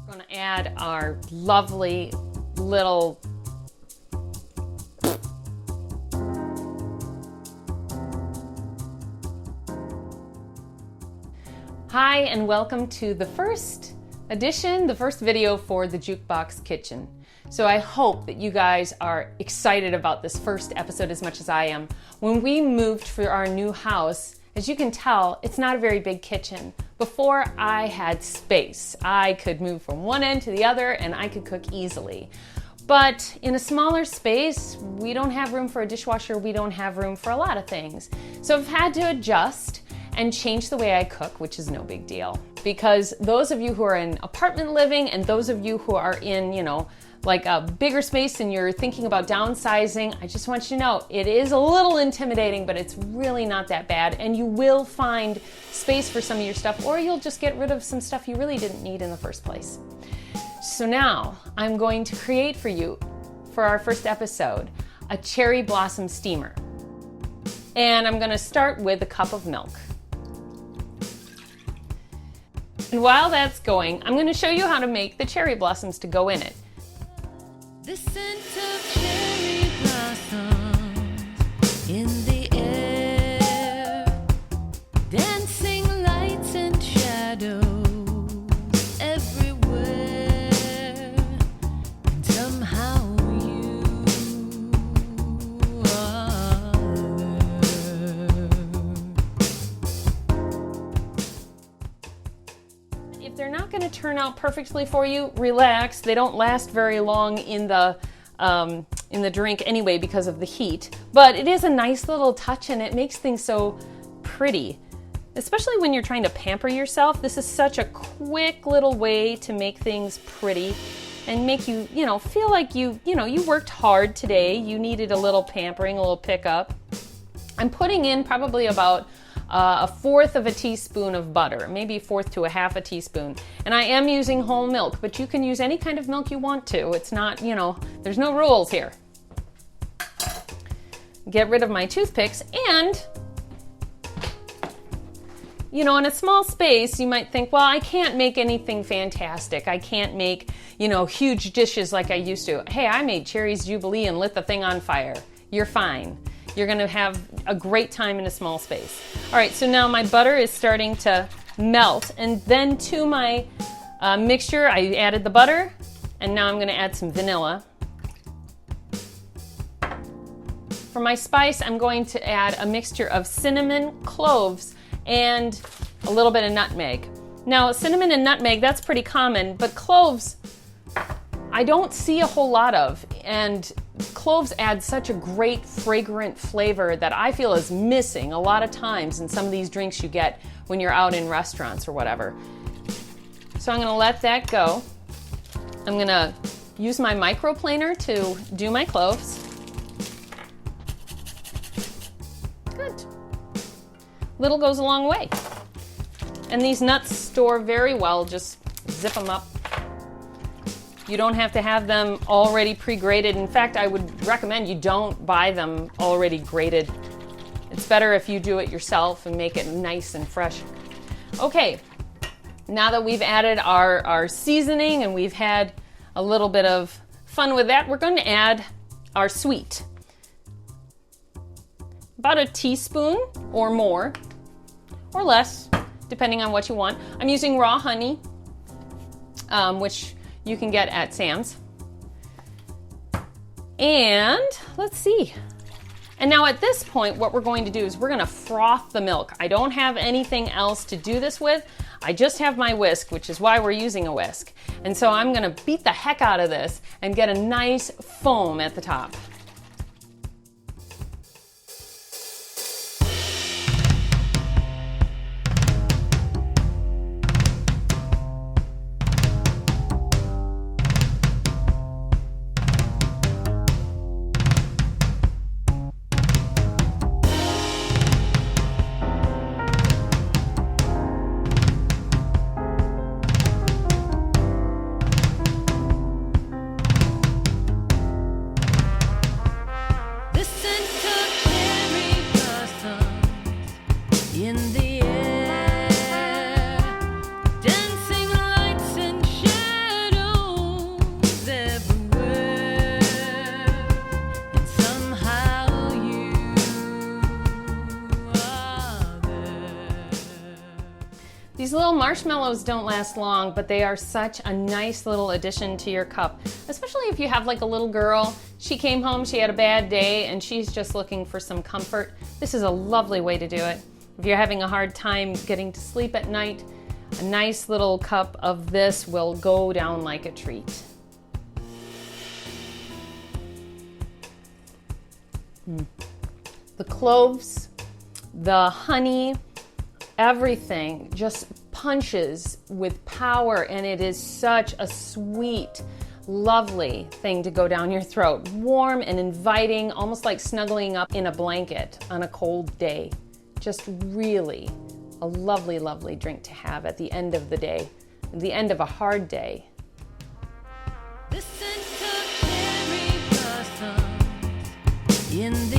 We're going to add our lovely little Hi, and welcome to the first video for the Jukebox Kitchen. So I hope that you guys are excited about this first episode as much as I am. When we moved for our new house, as you can tell, it's not a very big kitchen. Before, I had space. I could move from one end to the other and I could cook easily. But in a smaller space, we don't have room for a dishwasher, we don't have room for a lot of things. So I've had to adjust and change the way I cook, which is no big deal. Because those of you who are in apartment living and those of you who are in, like a bigger space and you're thinking about downsizing, I just want you to know it is a little intimidating, but it's really not that bad. And you will find space for some of your stuff, or you'll just get rid of some stuff you really didn't need in the first place. So now I'm going to create for you, for our first episode, a cherry blossom steamer. And I'm gonna start with a cup of milk. And while that's going, I'm going to show you how to make the cherry blossoms to go in it. The scent of cherry blossoms in the air, dancing lights and shadows everywhere, and somehow you are there. If they're not going to turn out perfectly for you, relax. They don't last very long in the drink anyway because of the heat. But it is a nice little touch and it makes things so pretty. Especially when you're trying to pamper yourself. This is such a quick little way to make things pretty and make you, feel like you worked hard today. You needed a little pampering, a little pickup. I'm putting in probably about a fourth of a teaspoon of butter, maybe a fourth to a half a teaspoon. And I am using whole milk, but you can use any kind of milk you want to. It's not, there's no rules here. Get rid of my toothpicks and, in a small space, you might think, well, I can't make anything fantastic. I can't make, huge dishes like I used to. Hey, I made Cherry's Jubilee and lit the thing on fire. You're fine. You're going to have a great time in a small space. All right, so now my butter is starting to melt, and then to my mixture, I added the butter, and now I'm going to add some vanilla. For my spice, I'm going to add a mixture of cinnamon, cloves, and a little bit of nutmeg. Now, cinnamon and nutmeg, that's pretty common, but cloves, I don't see a whole lot of, and cloves add such a great fragrant flavor that I feel is missing a lot of times in some of these drinks you get when you're out in restaurants or whatever. So I'm going to let that go. I'm going to use my microplaner to do my cloves. Good. Little goes a long way. And these nuts store very well. Just zip them up. You don't have to have them already pre-grated. In fact, I would recommend you don't buy them already grated. It's better if you do it yourself and make it nice and fresh. Okay, now that we've added our seasoning and we've had a little bit of fun with that, we're going to add our sweet. About a teaspoon or more, or less, depending on what you want. I'm using raw honey, which you can get at Sam's. And let's see. And now at this point, what we're going to do is we're going to froth the milk. I don't have anything else to do this with. I just have my whisk, which is why we're using a whisk. And so I'm going to beat the heck out of this and get a nice foam at the top. marshmallows don't last long, but they are such a nice little addition to your cup, especially if you have like a little girl. She came home, she had a bad day, and she's just looking for some comfort. This is a lovely way to do it. If you're having a hard time getting to sleep at night, a nice little cup of this will go down like a treat. The cloves, the honey, everything just punches with power, and it is such a sweet, lovely thing to go down your throat. Warm and inviting, almost like snuggling up in a blanket on a cold day. Just really a lovely, lovely drink to have at the end of the day, at the end of a hard day. The scent of cherry blossoms in the